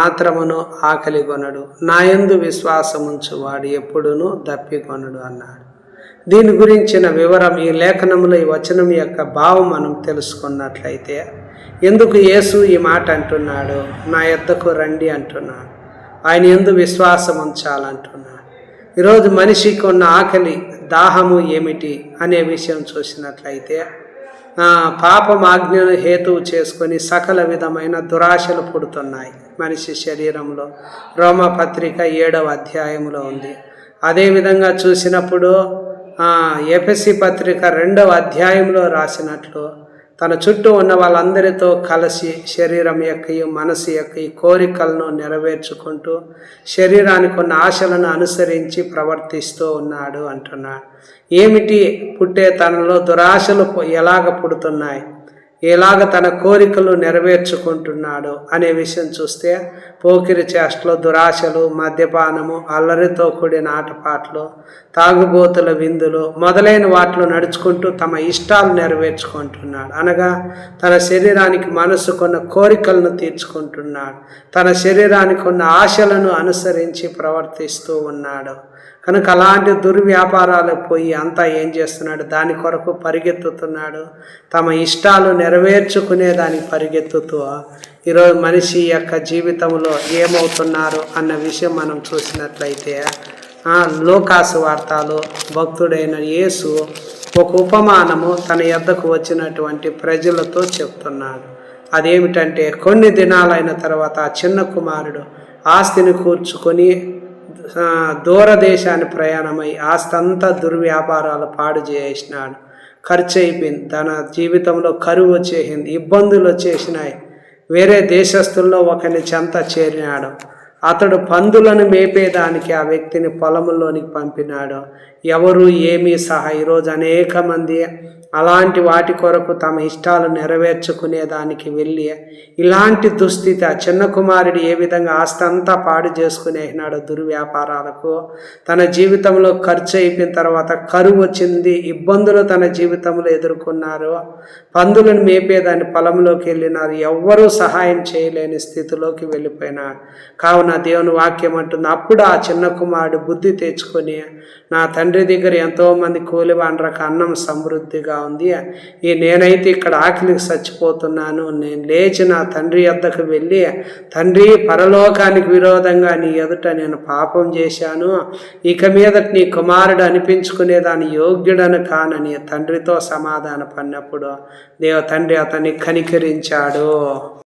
మాత్రమును ఆకలి కొనడు, నా యందు విశ్వాసముంచు వాడు ఎప్పుడునూ దప్పికొనడు అన్నాడు. దీని గురించిన వివరం ఈ లేఖనంలో ఈ వచనం యొక్క భావం మనం తెలుసుకున్నట్లయితే, ఎందుకు యేసు ఈ మాట అంటున్నాడు, నా యొద్దకు రండి అంటున్నాడు, ఆయన యందు విశ్వాసం ఉంచాలంటున్నాడు. ఈరోజు మనిషికి ఉన్న ఆకలి దాహము ఏమిటి అనే విషయం చూసినట్లయితే, పాపం ఆజ్ఞను హేతువు చేసుకొని సకల విధమైన దురాశలు పుడుతున్నాయి మనిషి శరీరంలో. రోమపత్రిక 7వ అధ్యాయంలో ఉంది. అదేవిధంగా చూసినప్పుడు ఎఫెసీ పత్రిక 2వ అధ్యాయంలో రాసినట్లు, తన చుట్టూ ఉన్న వాళ్ళందరితో కలిసి శరీరం యొక్క మనసు యొక్క కోరికలను నెరవేర్చుకుంటూ శరీరానికి ఉన్న ఆశలను అనుసరించి ప్రవర్తిస్తూ ఉన్నాడు అంటున్నాడు. ఏమిటి పుట్టే తనలో దురాశలు ఎలాగ పుడుతున్నాయి, ఎలాగ తన కోరికలు నెరవేర్చుకుంటున్నాడు అనే విషయం చూస్తే, పోకిరి చేష్టలు, దురాశలు, మద్యపానము, అల్లరితో కూడిన ఆటపాటలు, తాగుబోతుల విందులు మొదలైన వాటిలో నడుచుకుంటూ తమ ఇష్టాలు నెరవేర్చుకుంటున్నాడు. అనగా తన శరీరానికి మనసుకున్న కోరికలను తీర్చుకుంటున్నాడు, తన శరీరానికి ఉన్న ఆశలను అనుసరించి ప్రవర్తిస్తూ ఉన్నాడు. కనుక అలాంటి దుర్వ్యాపారాలకు పోయి అంతా ఏం చేస్తున్నాడు, దాని కొరకు పరిగెత్తుతున్నాడు. తమ ఇష్టాలు నెరవేర్చుకునే దానికి పరిగెత్తుతూ ఈరోజు మనిషి యొక్క జీవితంలో ఏమవుతున్నారు అన్న విషయం మనం చూసినట్లయితే, లోకాసు వార్తలో భక్తుడైన యేసు ఒక ఉపమానము తన యొద్దకు వచ్చినటువంటి ప్రజలతో చెప్తున్నాడు. అదేమిటంటే, కొన్ని దినాలైన తర్వాత ఆ చిన్న కుమారుడు ఆస్తిని కూర్చుకొని దూరదేశాన్ని ప్రయాణమై ఆస్తంతా దుర్వ్యాపారాలు పాడు చేసినాడు. ఖర్చు అయిపోయింది, తన జీవితంలో కరువు వచ్చేసింది, ఇబ్బందులు వచ్చేసినాయి. వేరే దేశస్తుల్లో ఒకరిని చెంత చేరినాడు. అతడు పందులను మేపేదానికి ఆ వ్యక్తిని పొలంలోనికి పంపినాడు. ఎవరు ఏమీ సహా ఈరోజు అనేక మంది అలాంటి వాటి కొరకు తమ ఇష్టాలు నెరవేర్చుకునేదానికి వెళ్ళి ఇలాంటి దుస్థితి, ఆ చిన్న కుమారుడు ఏ విధంగా ఆస్తి అంతా పాడు చేసుకునేసినాడు దుర్వ్యాపారాలకు. తన జీవితంలో ఖర్చు అయిపోయిన తర్వాత కరువు వచ్చింది, ఇబ్బందులు తన జీవితంలో ఎదుర్కొన్నారు. పందులను మేపేదాన్ని పొలంలోకి వెళ్ళినారు, ఎవ్వరూ సహాయం చేయలేని స్థితిలోకి వెళ్ళిపోయినాడు. కావున దేవుని వాక్యం అంటుంది, అప్పుడు ఆ చిన్న కుమారుడు బుద్ధి తెచ్చుకొని, నా తండ్రి దగ్గర ఎంతోమంది కూలివాండ్రకు అన్నం సమృద్ధిగా ఉంది, నేనైతే ఇక్కడ ఆకలికి చచ్చిపోతున్నాను, నేను లేచి నా తండ్రి యొద్దకు వెళ్ళి, తండ్రి, పరలోకానికి విరోధంగా నీ ఎదుట నేను పాపం చేశాను, ఇక మీద నీ కుమారుడు అనిపించుకునేదాని యోగ్యుడను కానని తండ్రితో సమాధాన పడినప్పుడు తండ్రి అతన్ని కనికరించాడు.